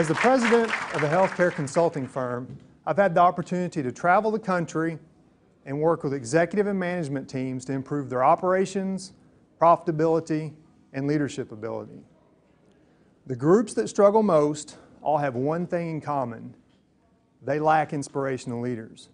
As the president of a healthcare consulting firm, I've had the opportunity to travel the country and work with executive and management teams to improve their operations, profitability, and leadership ability. The groups that struggle most all have one thing in common: they lack inspirational leaders.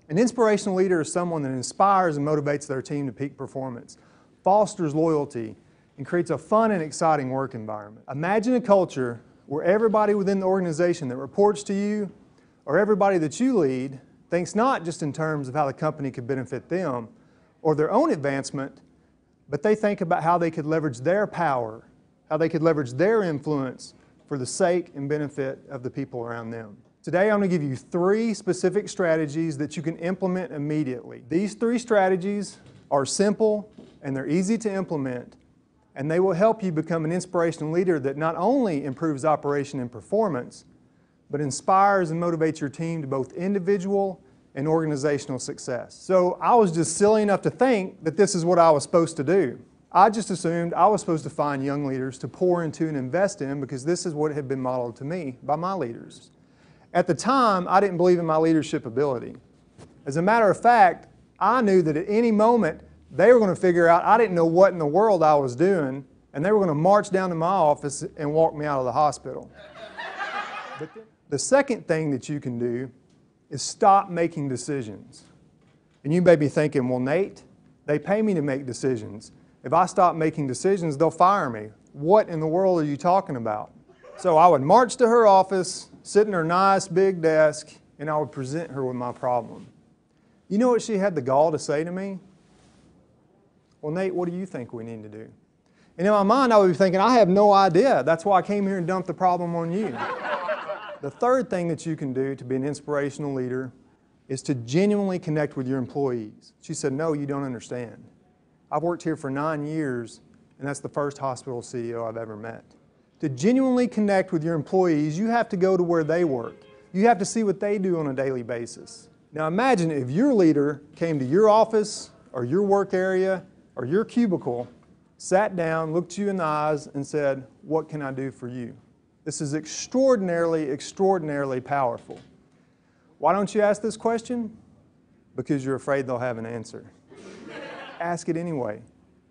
An inspirational leader is someone that inspires and motivates their team to peak performance, fosters loyalty, and creates a fun and exciting work environment. Imagine a culture where everybody within the organization that reports to you, or everybody that you lead, thinks not just in terms of how the company could benefit them or their own advancement, but they think about how they could leverage their power, how they could leverage their influence for the sake and benefit of the people around them. Today I'm going to give you 3 specific strategies that you can implement immediately. These 3 strategies are simple and they're easy to implement, and they will help you become an inspirational leader that not only improves operation and performance, but inspires and motivates your team to both individual and organizational success. So I was just silly enough to think that this is what I was supposed to do. I just assumed I was supposed to find young leaders to pour into and invest in because this is what had been modeled to me by my leaders. At the time, I didn't believe in my leadership ability. As a matter of fact, I knew that at any moment they were going to figure out I didn't know what in the world I was doing, and they were going to march down to my office and walk me out of the hospital. But the second thing that you can do is stop making decisions. And you may be thinking, well, Nate, they pay me to make decisions. If I stop making decisions, they'll fire me. What in the world are you talking about? So I would march to her office, sit in her nice big desk, and I would present her with my problem. You know what she had the gall to say to me? Well, Nate, what do you think we need to do? And in my mind, I would be thinking, I have no idea. That's why I came here and dumped the problem on you. The third thing that you can do to be an inspirational leader is to genuinely connect with your employees. She said, no, you don't understand. I've worked here for 9 years, and that's the first hospital CEO I've ever met. To genuinely connect with your employees, you have to go to where they work. You have to see what they do on a daily basis. Now imagine if your leader came to your office or your work area or your cubicle, sat down, looked you in the eyes, and said, what can I do for you? This is extraordinarily, extraordinarily powerful. Why don't you ask this question? Because you're afraid they'll have an answer. Ask it anyway.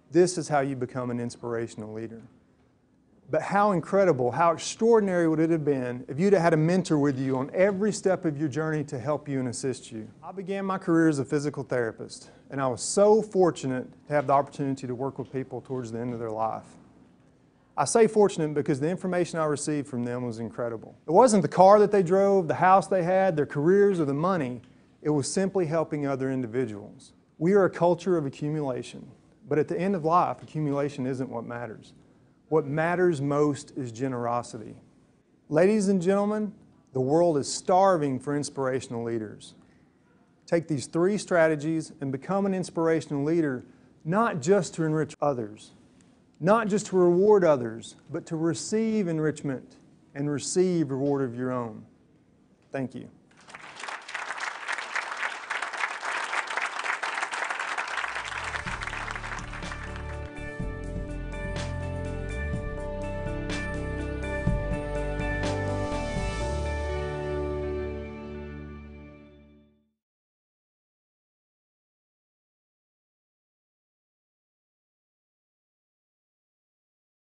This is how you become an inspirational leader. But how incredible, how extraordinary would it have been if you'd have had a mentor with you on every step of your journey to help you and assist you? I began my career as a physical therapist, and I was so fortunate to have the opportunity to work with people towards the end of their life. I say fortunate because the information I received from them was incredible. It wasn't the car that they drove, the house they had, their careers, or the money. It was simply helping other individuals. We are a culture of accumulation, but at the end of life, accumulation isn't what matters. What matters most is generosity. Ladies and gentlemen, the world is starving for inspirational leaders. Take these 3 strategies and become an inspirational leader, not just to enrich others, not just to reward others, but to receive enrichment and receive reward of your own. Thank you.